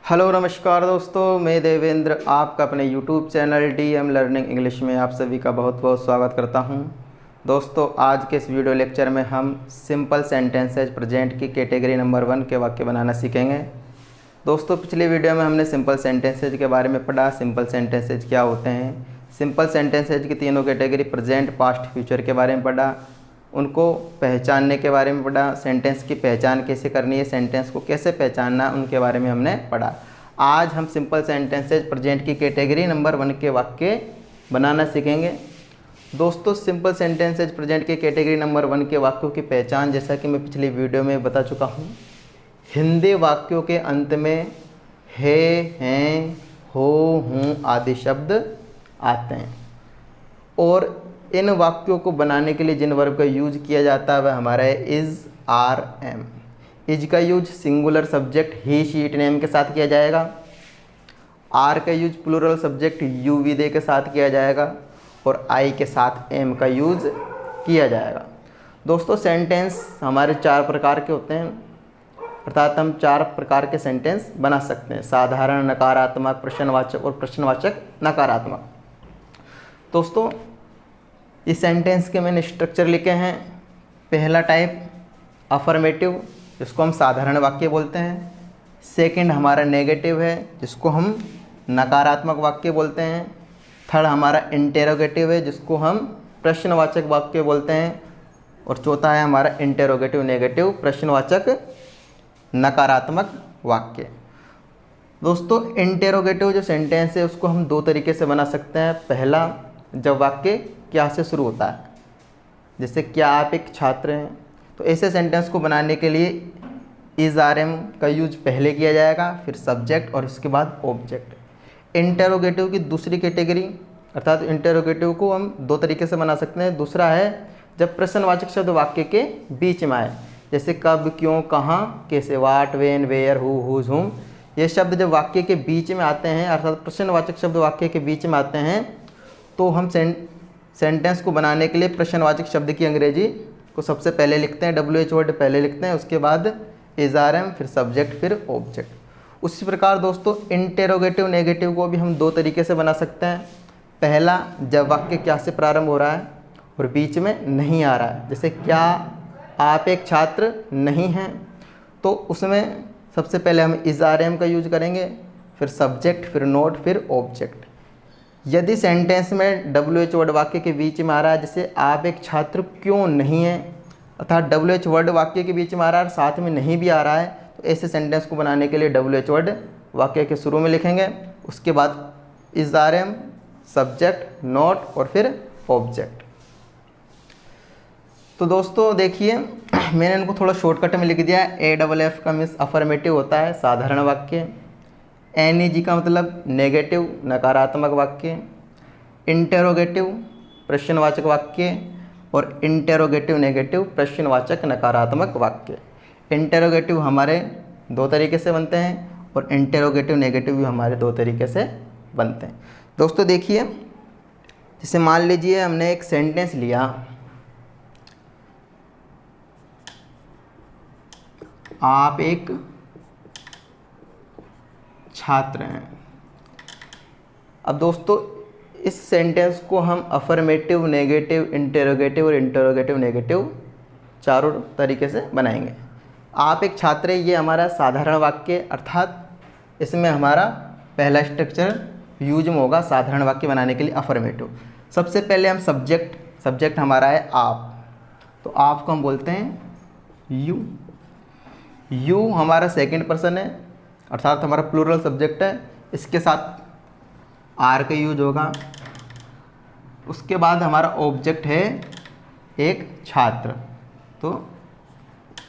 Hello नमस्कार दोस्तों, मैं देवेंद्र आपका अपने YouTube channel DM learning English में आप सभी का बहुत बहुत स्वागत करता हूं। दोस्तों, आज के इस वीडियो लेक्चर में हम सिंपल सेंटेंसेज प्रेजेंट की कैटेगरी नंबर 1 के वाक्य बनाना सीखेंगे। दोस्तों, पिछले वीडियो में हमने सिंपल सेंटेंसेज के बारे में पढ़ा। सिंपल सेंटेंसेज क्या होते हैं, सिंपल सेंटेंसेज की तीनों कैटेगरी प्रेजेंट, पास्ट, फ्यूचर के बारे में पढ़ा, उनको पहचानने के बारे में पढ़ा, सेंटेंस की पहचान कैसे करनी है, सेंटेंस को कैसे पहचानना, उनके बारे में हमने पढ़ा। आज हम सिंपल सेंटेंसेज प्रेजेंट की कैटेगरी नंबर 1 के वाक्य बनाना सीखेंगे। दोस्तों, सिंपल सेंटेंसेज प्रेजेंट की कैटेगरी नंबर 1 के वाक्यों की पहचान, जैसा कि मैं पिछली वीडियो में बता चुका हूँ, हिंदी वाक्यों के अंत में है, हैं, हो, हूँ आदि शब्द आते हैं और इन वाक्यों को बनाने के लिए जिन वर्ब का यूज किया जाता है वह हमारा है इज, आर, एम। इज का use singular subject he, she, it, name के साथ किया जाएगा। आर का use plural subject you, we, they के साथ किया जाएगा और आई के साथ एम का यूज किया जाएगा। दोस्तों, सेंटेंस हमारे 4 प्रकार के होते हैं, अर्थात हम 4 प्रकार के सेंटेंस बना सकते हैं: साधारण, नकारात्मक, प्रश्नवाचक और प्रश्नवाचक नकारात्मक। दोस्तों, इस सेंटेंस के मैंने स्ट्रक्चर लिखे हैं। पहला टाइप अफर्मेटिव, जिसको हम साधारण वाक्य बोलते हैं। सेकंड हमारा नेगेटिव है, जिसको हम नकारात्मक वाक्य बोलते हैं। थर्ड हमारा इंटेरोगेटिव है, जिसको हम प्रश्नवाचक वाक्य बोलते हैं। और चौथा है हमारा इंटेरोगेटिव नेगेटिव, प्रश्नवाचक नकारात्मक वाक्य। दोस्तों, इंटेरोगेटिव जो सेंटेंस है उसको हम 2 तरीके से बना सकते हैं। पहला, जब वाक्य क्या से शुरू होता है, जैसे क्या आप एक छात्र हैं, तो ऐसे सेंटेंस को बनाने के लिए इज, आर, एम का यूज पहले किया जाएगा, फिर सब्जेक्ट और उसके बाद ऑब्जेक्ट। इंटेरोगेटिव की दूसरी कैटेगरी, अर्थात इंटेरोगेटिव को हम 2 तरीके से बना सकते हैं। दूसरा है जब प्रश्नवाचक शब्द वाक्य के बीच में आए, जैसे कब, क्यों, कहाँ, कैसे, वाट, वेन, वेयर, हु, हुज, हुम। ये शब्द जब वाक्य के बीच में आते हैं, अर्थात प्रश्नवाचक शब्द वाक्य के बीच में आते हैं, तो हम सेंटेंस को बनाने के लिए प्रश्नवाचक शब्द की अंग्रेजी को सबसे पहले लिखते हैं, WH वर्ड पहले लिखते हैं, उसके बाद इज, आर, एम, फिर सब्जेक्ट, फिर ऑब्जेक्ट। उसी प्रकार दोस्तों, इंटेरोगेटिव नेगेटिव को भी हम 2 तरीके से बना सकते हैं। पहला, जब वाक्य क्या से प्रारंभ हो रहा है और बीच में नहीं आ रहा है, जैसे क्या आप एक छात्र नहीं हैं, तो उसमें सबसे पहले हम इज, आर, एम का यूज करेंगे, फिर सब्जेक्ट, फिर नोट, फिर ऑब्जेक्ट। यदि सेंटेंस में WH वर्ड वाक्य के बीच में आ रहा है, जैसे आप एक छात्र क्यों नहीं है, अर्थात WH वर्ड वाक्य के बीच में आ रहा है, साथ में नहीं भी आ रहा है, तो ऐसे सेंटेंस को बनाने के लिए WH वर्ड वाक्य के शुरू में लिखेंगे, उसके बाद is, are, am, subject, not और फिर ऑब्जेक्ट। तो दोस्तों देखिए, मैंने इनको थोड़ा शॉर्टकट में लिख दिया है। AFF का मीन्स अफर्मेटिव होता है, साधारण वाक्य। NEG का मतलब नेगेटिव, नकारात्मक वाक्य। इंटेरोगेटिव, प्रश्नवाचक वाक्य। और इंटेरोगेटिव नेगेटिव, प्रश्नवाचक नकारात्मक वाक्य। इंटेरोगेटिव हमारे 2 तरीके से बनते हैं और इंटेरोगेटिव नेगेटिव भी हमारे 2 तरीके से बनते हैं। दोस्तों देखिए, जैसे मान लीजिए हमने एक सेंटेंस लिया, आप एक छात्र हैं। अब दोस्तों, इस सेंटेंस को हम अफर्मेटिव, नेगेटिव, इंटेरोगेटिव और इंटेरोगेटिव नेगेटिव 4 तरीके से बनाएंगे। आप एक छात्र है, ये हमारा साधारण वाक्य, अर्थात इसमें हमारा पहला स्ट्रक्चर यूज में होगा साधारण वाक्य बनाने के लिए अफर्मेटिव। सबसे पहले हम सब्जेक्ट हमारा है आप, तो आप को हम बोलते हैं यू। यू हमारा सेकंड पर्सन है, अर्थात हमारा प्लूरल सब्जेक्ट है, इसके साथ आर का यूज होगा। उसके बाद हमारा ऑब्जेक्ट है एक छात्र, तो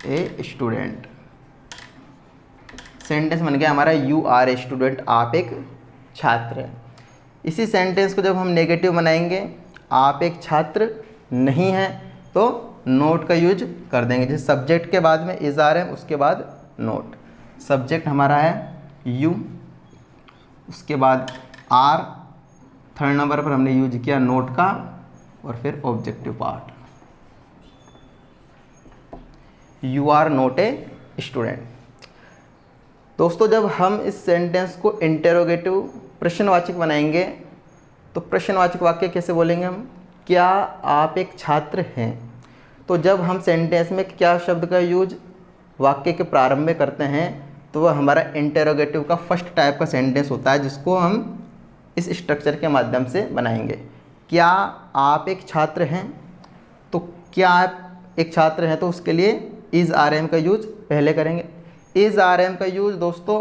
ए स्टूडेंट। सेंटेंस बन गया हमारा यू आर ए स्टूडेंट, आप एक छात्र हैं। इसी सेंटेंस को जब हम नेगेटिव बनाएंगे, आप एक छात्र नहीं हैं, तो नोट का यूज कर देंगे। जैसे सब्जेक्ट के बाद में इज, आर, एम, उसके बाद नोट। सब्जेक्ट हमारा है यू, उसके बाद आर, थर्ड नंबर पर हमने यूज किया नोट का, और फिर objective part, you are not a student. दोस्तों जब हम इस सेंटेंस को इंटेरोगेटिव प्रश्नवाचक बनाएंगे तो प्रश्नवाचक वाक्य कैसे बोलेंगे हम? क्या आप एक छात्र हैं? तो जब हम सेंटेंस में क्या शब्द का यूज वाक्य के प्रारंभ में करते हैं तो वह हमारा इंटेरोगेटिव का फर्स्ट टाइप का सेंटेंस होता है, जिसको हम इस स्ट्रक्चर के माध्यम से बनाएंगे। क्या आप एक छात्र हैं? तो क्या आप एक छात्र हैं तो उसके लिए इज़ आर एम का यूज पहले करेंगे। इज़ आर एम का यूज दोस्तों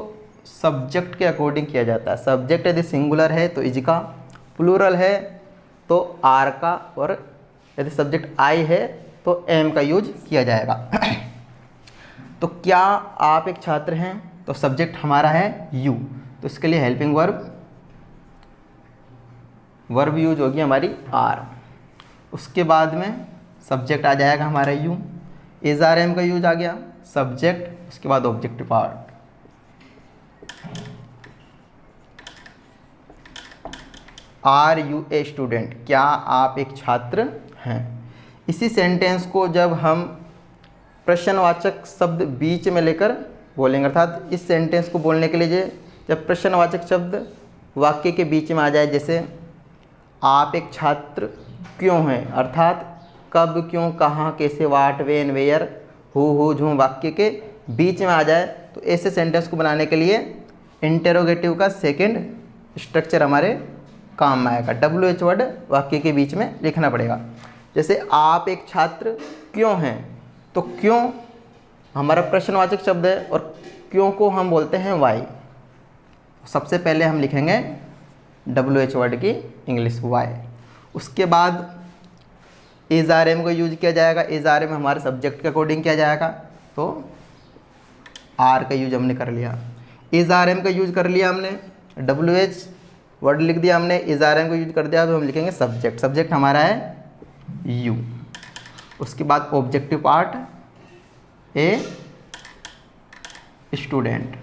सब्जेक्ट के अकॉर्डिंग किया जाता है। सब्जेक्ट यदि सिंगुलर है तो इज का, प्लूरल है तो आर का, और यदि सब्जेक्ट आई है तो एम का यूज किया जाएगा। तो क्या आप एक छात्र हैं तो सब्जेक्ट हमारा है यू, तो इसके लिए हेल्पिंग वर्ब यूज होगी हमारी आर। उसके बाद में सब्जेक्ट आ जाएगा हमारा यू, इज आर एम का यूज आ गया, सब्जेक्ट, उसके बाद objective part. Are you a student? क्या आप एक छात्र हैं? इसी सेंटेंस को जब हम प्रश्नवाचक शब्द बीच में लेकर बोलेंगे, अर्थात इस सेंटेंस को बोलने के लिए जब प्रश्नवाचक शब्द वाक्य के बीच में आ जाए, जैसे आप एक छात्र क्यों हैं, अर्थात कब, क्यों, कहाँ, कैसे, वाट, वेन, वेयर, हु, झूम वाक्य के बीच में आ जाए, तो ऐसे सेंटेंस को बनाने के लिए इंटेरोगेटिव का सेकंड स्ट्रक्चर हमारे काम में आएगा। WH वर्ड वाक्य के बीच में लिखना पड़ेगा। जैसे आप एक छात्र क्यों हैं, तो क्यों हमारा प्रश्नवाचक शब्द है और क्यों को हम बोलते हैं वाई। सबसे पहले हम लिखेंगे WH वर्ड की इंग्लिश वाई। उसके बाद इज आर एम को यूज किया जाएगा। इज आर एम हमारे सब्जेक्ट के अकॉर्डिंग किया जाएगा, तो आर का यूज हमने कर लिया। इज आर एम का यूज कर लिया हमने, WH वर्ड लिख दिया हमने, इज आर एम को यूज कर दिया, तो हम लिखेंगे सब्जेक्ट। सब्जेक्ट हमारा है यू। उसके बाद ऑब्जेक्टिव पार्ट ए स्टूडेंट।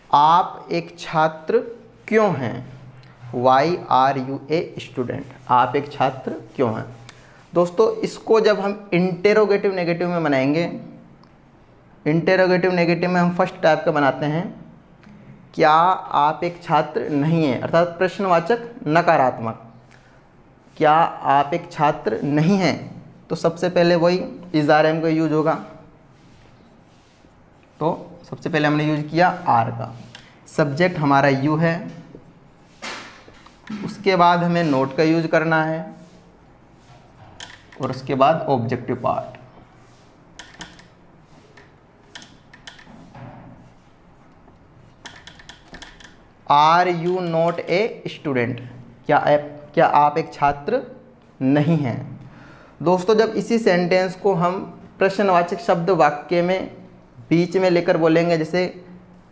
आप एक छात्र क्यों हैं? Why are you a student. आप एक छात्र क्यों हैं? दोस्तों इसको जब हम इंटेरोगेटिव नेगेटिव में बनाएंगे, इंटेरोगेटिव नेगेटिव में हम फर्स्ट टाइप का बनाते हैं, क्या आप एक छात्र नहीं हैं, अर्थात प्रश्नवाचक नकारात्मक। क्या आप एक छात्र नहीं हैं, तो सबसे पहले वही इज आर एम का यूज होगा, तो सबसे पहले हमने यूज किया आर का। सब्जेक्ट हमारा यू है। उसके बाद हमें नोट का यूज करना है, और उसके बाद objective part. Are you not a student? क्या आप एक छात्र नहीं हैं? दोस्तों जब इसी सेंटेंस को हम प्रश्नवाचक शब्द वाक्य में बीच में लेकर बोलेंगे, जैसे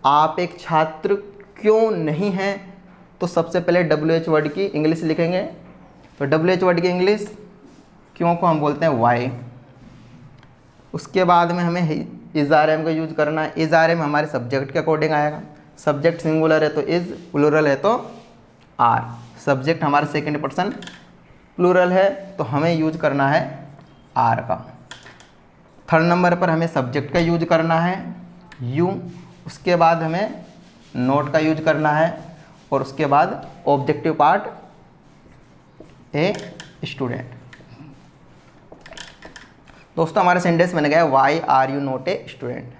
आप एक छात्र क्यों नहीं हैं, तो सबसे पहले WH वर्ड की इंग्लिश लिखेंगे। तो WH वर्ड की इंग्लिश क्यों को हम बोलते हैं वाई। उसके बाद में हमें इज आर एम का यूज करना है। इज आर एम हमारे सब्जेक्ट के अकॉर्डिंग आएगा। सब्जेक्ट सिंगुलर है तो इज, प्लूरल है तो आर। सब्जेक्ट हमारा सेकंड पर्सन प्लूरल है तो हमें यूज करना है आर का। थर्ड नंबर पर हमें सब्जेक्ट का यूज करना है यू। उसके बाद हमें नोट का यूज करना है, और उसके बाद ऑब्जेक्टिव पार्ट ए स्टूडेंट। दोस्तों हमारा सेंटेंस बन गया why are you not a student.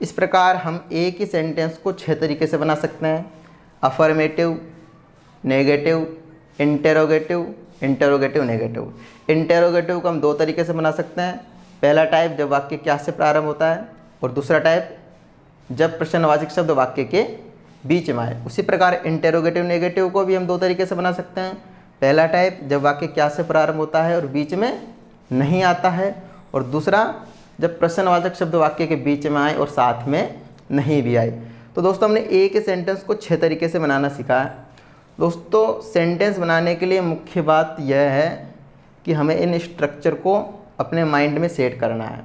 इस प्रकार हम एक ही सेंटेंस को 6 तरीके से बना सकते हैं। Affirmative, negative, interrogative, interrogative negative. Interrogative को हम 2 तरीके से बना सकते हैं। पहला टाइप जब वाक्य क्या से प्रारंभ होता है, और दूसरा टाइप जब प्रश्नवाचक शब्द वाक्य के बीच में आए। उसी प्रकार इंटेरोगेटिव नेगेटिव को भी हम 2 तरीके से बना सकते हैं। पहला टाइप जब वाक्य क्या से प्रारंभ होता है और बीच में नहीं आता है, और दूसरा जब प्रश्नवाचक शब्द वाक्य के बीच में आए और साथ में नहीं भी आए। तो दोस्तों हमने एक ही सेंटेंस को 6 तरीके से बनाना सीखा है। दोस्तों सेंटेंस बनाने के लिए मुख्य बात यह है कि हमें इन स्ट्रक्चर को अपने माइंड में सेट करना है,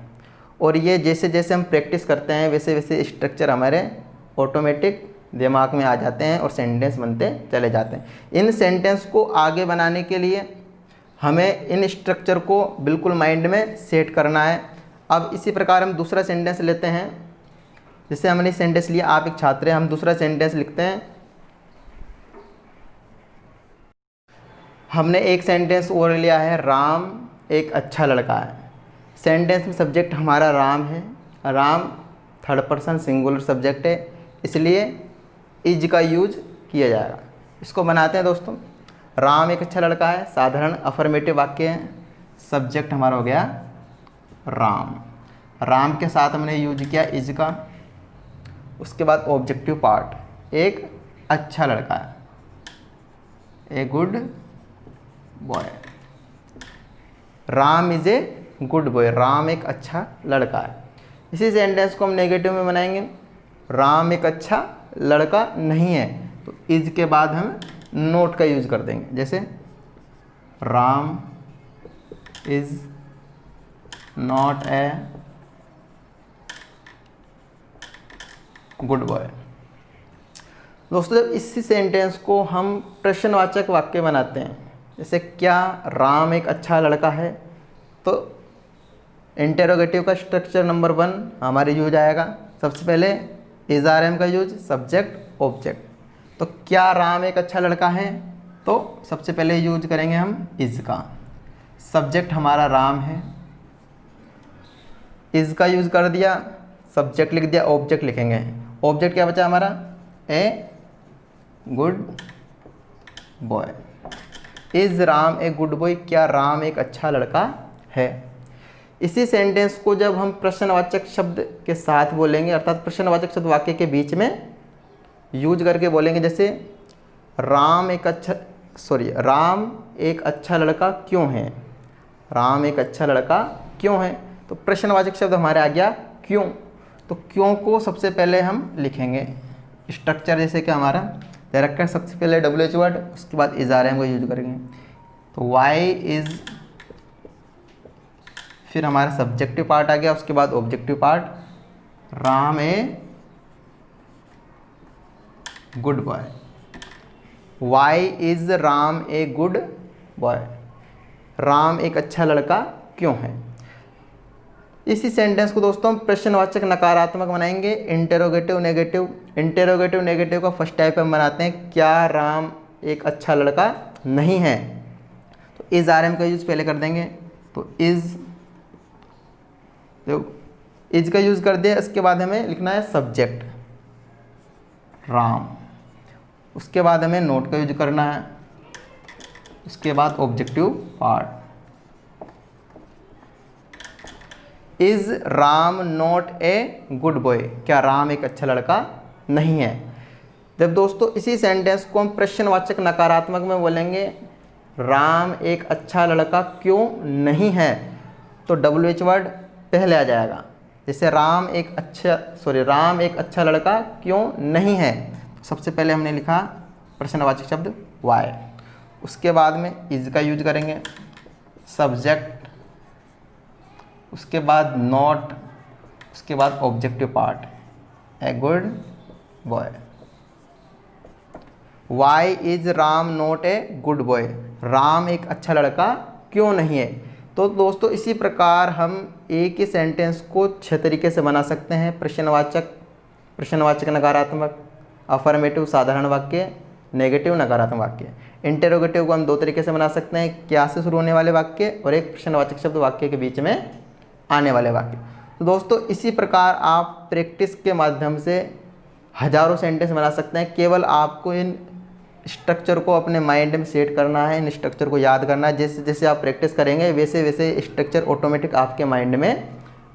और ये जैसे जैसे हम प्रैक्टिस करते हैं वैसे वैसे स्ट्रक्चर हमारे ऑटोमेटिक दिमाग में आ जाते हैं और सेंटेंस बनते चले जाते हैं। इन सेंटेंस को आगे बनाने के लिए हमें इन स्ट्रक्चर को बिल्कुल माइंड में सेट करना है। अब इसी प्रकार हम दूसरा सेंटेंस लेते हैं। जैसे हमने सेंटेंस लिया, आप एक छात्र हैं, हम दूसरा सेंटेंस लिखते हैं। हमने एक सेंटेंस और लिया है, राम एक अच्छा लड़का है। सेंटेंस में सब्जेक्ट हमारा राम है, Ram third person singular subject है, इसलिए इज का यूज किया जाएगा। इसको बनाते हैं दोस्तों। राम एक अच्छा लड़का है, साधारण अफर्मेटिव वाक्य है, सब्जेक्ट हमारा हो गया राम। राम के साथ हमने यूज किया इज का। उसके बाद ऑब्जेक्टिव पार्ट, एक अच्छा लड़का है, ए good boy. Ram is a good boy, Ram एक अच्छा लड़का है। इसी सेंटेंस को हम नेगेटिव में बनाएंगे, राम एक अच्छा लड़का नहीं है, तो इज के बाद हम नोट का यूज कर देंगे। जैसे Ram is not a good boy. दोस्तों जब इसी सेंटेंस को हम प्रश्नवाचक वाक्य बनाते हैं, जैसे क्या राम एक अच्छा लड़का है, तो इंटेरोगेटिव का स्ट्रक्चर नंबर 1 हमारे यूज आएगा। सबसे पहले इज आर एम का यूज, सब्जेक्ट ऑब्जेक्ट। तो क्या राम एक अच्छा लड़का है, तो सबसे पहले यूज करेंगे हम इज का। सब्जेक्ट हमारा राम है, इज का यूज कर दिया, सब्जेक्ट लिख दिया, ऑब्जेक्ट लिखेंगे। ऑब्जेक्ट क्या बचा हमारा, ए good boy. Is Ram a good boy, क्या राम एक अच्छा लड़का है। इसी सेंटेंस को जब हम प्रश्नवाचक शब्द के साथ बोलेंगे, अर्थात प्रश्नवाचक शब्द वाक्य के बीच में यूज करके बोलेंगे, जैसे राम एक अच्छा लड़का क्यों है, राम एक अच्छा लड़का क्यों है। तो प्रश्नवाचक शब्द हमारे आ गया क्यों। तो क्यों को सबसे पहले हम लिखेंगे। स्ट्रक्चर जैसे कि हमारा दे रखा है, सबसे पहले WH वर्ड, उसके बाद इज आर एम को यूज करेंगे। तो वाई इज, फिर हमारा सब्जेक्टिव पार्ट आ गया, उसके बाद objective part, Ram a good boy. Why is Ram a good boy, Ram एक अच्छा लड़का क्यों है। इसी सेंटेंस को दोस्तों हम प्रश्नवाचक नकारात्मक बनाएंगे, इंटेरोगेटिव नेगेटिव। इंटेरोगेटिव नेगेटिव का फर्स्ट टाइप हम बनाते हैं, क्या राम एक अच्छा लड़का नहीं है। तो इज आर एम का यूज पहले कर देंगे, तो इज का यूज कर दिया। इसके बाद हमें लिखना है सब्जेक्ट राम, उसके बाद हमें नोट का यूज करना है, उसके बाद objective part, is Ram not a good boy, क्या राम एक अच्छा लड़का नहीं है। जब दोस्तों इसी सेंटेंस को हम प्रश्नवाचक नकारात्मक में बोलेंगे, राम एक अच्छा लड़का क्यों नहीं है, तो WH वर्ड पहले आ जाएगा। जैसे राम एक अच्छा लड़का क्यों नहीं है, सबसे पहले हमने लिखा प्रश्नवाचक शब्द वाई, उसके बाद में इज का यूज करेंगे, सब्जेक्ट, उसके बाद नॉट, उसके बाद objective part, a good boy. Why is Ram not a good boy, Ram एक अच्छा लड़का क्यों नहीं है। तो दोस्तों इसी प्रकार हम एक ही सेंटेंस को 6 तरीके से बना सकते हैं, प्रश्नवाचक नकारात्मक, अफर्मेटिव साधारण वाक्य, नेगेटिव नकारात्मक वाक्य। इंटेरोगेटिव को हम 2 तरीके से बना सकते हैं, क्या से शुरू होने वाले वाक्य और एक प्रश्नवाचक शब्द वाक्य के बीच में आने वाले वाक्य। तो दोस्तों इसी प्रकार आप प्रैक्टिस के माध्यम से हजारों सेंटेंस बना सकते हैं। केवल आपको इन स्ट्रक्चर को अपने माइंड में सेट करना है, इन स्ट्रक्चर को याद करना है। जैसे जैसे आप प्रैक्टिस करेंगे वैसे वैसे स्ट्रक्चर ऑटोमेटिक आपके माइंड में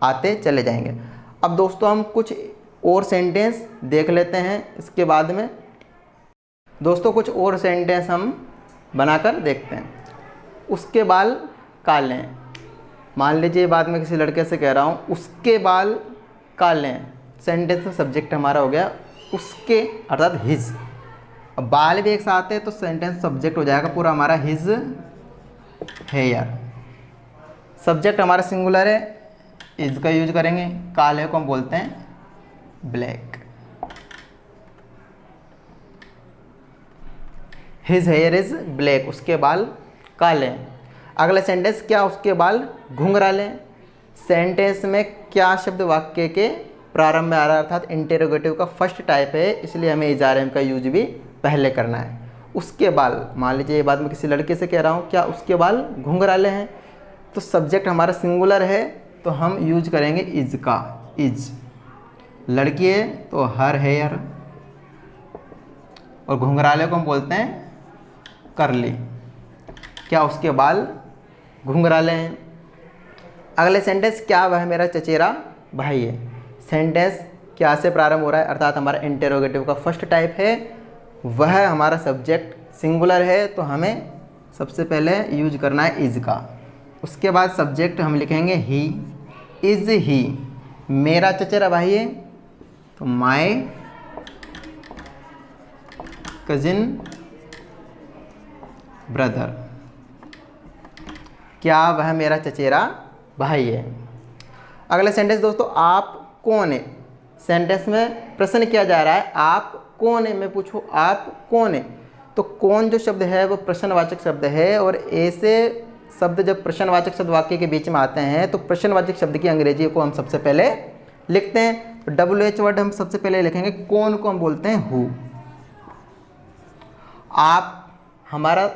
आते चले जाएंगे। अब दोस्तों हम कुछ और सेंटेंस देख लेते हैं इसके बाद में। दोस्तों कुछ और सेंटेंस हम बनाकर देखते हैं। उसके बाल काले हैं, मान लीजिए बात मैं किसी लड़के से कह रहा हूँ उसके बाल काले हैं, सेंटेंस में सब्जेक्ट हमारा हो गया उसके अर्थात हिज। अब बाल भी एक साथ है तो सेंटेंस सब्जेक्ट हो जाएगा पूरा हमारा हिज हेयर। सब्जेक्ट हमारा सिंगुलर है, इज का यूज करेंगे, काले को हम बोलते हैं black. His here is black, उसके बाल काले हैं। अगला सेंटेंस क्या उसके बाल घुंघराले हैं। सेंटेंस में क्या शब्द वाक्य के प्रारंभ में आ रहा है, अर्थात इंटेरोगेटिव का फर्स्ट टाइप है, इसलिए हमें इज आर एम का यूज भी पहले करना है। उसके बाल, मान लीजिए ये बात मैं किसी लड़के से कह रहा हूँ, क्या उसके बाल घुंघराले हैं, तो सब्जेक्ट हमारा सिंगुलर है तो हम यूज करेंगे इज का, इज। लड़की है तो हर हेयर, और घुंघराले को हम बोलते हैं करली। क्या उसके बाल घुंघराले हैं। अगले सेंटेंस, क्या वह मेरा चचेरा भाई है। सेंटेंस क्या से प्रारंभ हो रहा है, अर्थात हमारा इंटेरोगेटिव का फर्स्ट टाइप है, वह हमारा सब्जेक्ट सिंगुलर है तो हमें सबसे पहले यूज करना है इज का। उसके बाद सब्जेक्ट हम लिखेंगे ही, इज ही मेरा चचेरा भाई है तो माय कजिन ब्रदर। क्या वह मेरा चचेरा भाई है। अगला सेंटेंस दोस्तों, आप कौन है। सेंटेंस में प्रश्न किया जा रहा है, आप कौन है। मैं पूछूं आप कौन है, तो कौन जो शब्द है वो प्रश्नवाचक शब्द है, और ऐसे शब्द जब प्रश्नवाचक शब्द वाक्य के बीच में आते हैं तो प्रश्नवाचक शब्द की अंग्रेजी को हम सबसे पहले लिखते हैं। तो WH वर्ड हम सबसे पहले लिखेंगे, कौन को हम बोलते हैं हु। आप हमारा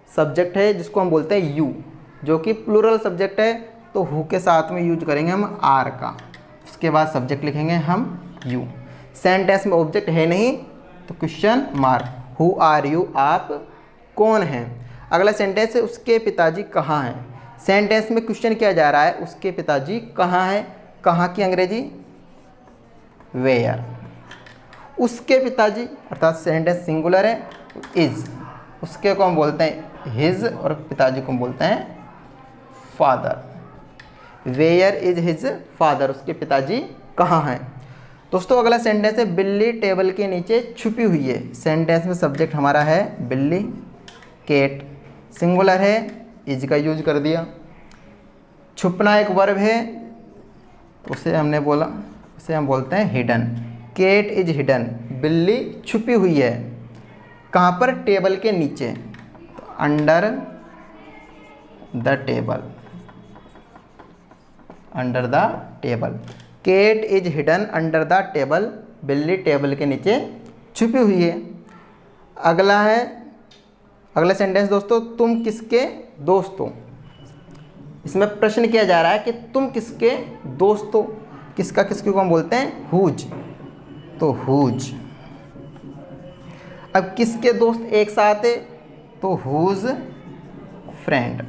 सब्जेक्ट है जिसको हम बोलते हैं यू, जो कि प्लूरल सब्जेक्ट है, तो हु के साथ में यूज करेंगे हम आर का। उसके बाद सब्जेक्ट लिखेंगे हम यू। सेंटेंस में ऑब्जेक्ट है नहीं तो question mark, who are you, आप कौन हैं। अगला सेंटेंस है, उसके पिताजी कहाँ हैं। सेंटेंस में क्वेश्चन किया जा रहा है, उसके पिताजी कहाँ हैं। कहाँ की अंग्रेजी वेयर। उसके पिताजी अर्थात सेंटेंस सिंगुलर है, इज। उसके को हम बोलते हैं हिज और पिताजी को हम बोलते हैं father. Where is his father, उसके पिताजी कहाँ हैं। दोस्तों अगला सेंटेंस है, बिल्ली टेबल के नीचे छुपी हुई है। सेंटेंस में सब्जेक्ट हमारा है बिल्ली, केट सिंगुलर है, इज का यूज कर दिया। छुपना एक वर्ब है, उसे हमने बोला, उसे हम बोलते हैं हिडन। केट इज हिडन, बिल्ली छुपी हुई है। कहाँ पर, टेबल के नीचे, तो under the table, under the table. Cat is hidden under the table, बिल्ली टेबल के नीचे छुपी हुई है। अगला है, अगला सेंटेंस दोस्तों, तुम किसके दोस्त हो। इसमें प्रश्न किया जा रहा है कि तुम किसके दोस्त हो। किसका, किसके को हम बोलते हैं हुज, तो हुज। अब किसके दोस्त एक साथ है, तो हुज फ्रेंड।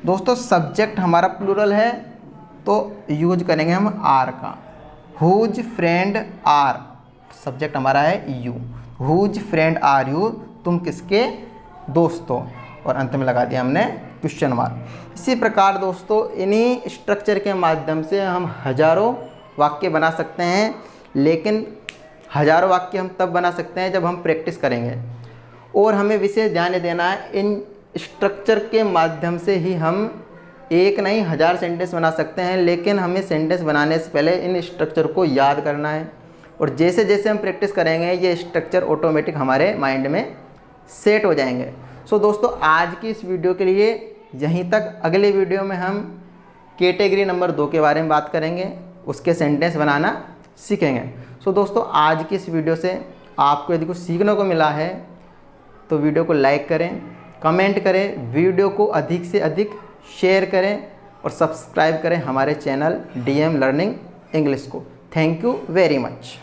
दोस्तों सब्जेक्ट हमारा प्लूरल है तो यूज करेंगे हम आर का। हुज फ्रेंड आर, सब्जेक्ट हमारा है you. Whose friend are you, तुम किसके दोस्त हो, और अंत में लगा दिया हमने क्वेश्चन मार्क। इसी प्रकार दोस्तों इन्हीं स्ट्रक्चर के माध्यम से हम हजारों वाक्य बना सकते हैं, लेकिन हजारों वाक्य हम तब बना सकते हैं जब हम प्रैक्टिस करेंगे। और हमें विशेष ध्यान देना है, इन स्ट्रक्चर के माध्यम से ही हम एक नहीं 1000 सेंटेंस बना सकते हैं, लेकिन हमें सेंटेंस बनाने से पहले इन स्ट्रक्चर को याद करना है। और जैसे जैसे हम प्रैक्टिस करेंगे ये स्ट्रक्चर ऑटोमेटिक हमारे माइंड में सेट हो जाएंगे। सो दोस्तों आज की इस वीडियो के लिए यहीं तक। अगले वीडियो में हम कैटेगरी नंबर 2 के बारे में बात करेंगे, उसके सेंटेंस बनाना सीखेंगे। सो दोस्तों आज की इस वीडियो से आपको यदि कुछ सीखने को मिला है तो वीडियो को लाइक करें, कमेंट करें, वीडियो को अधिक से अधिक शेयर करें और सब्सक्राइब करें हमारे चैनल DM लर्निंग इंग्लिश को। Thank you very much.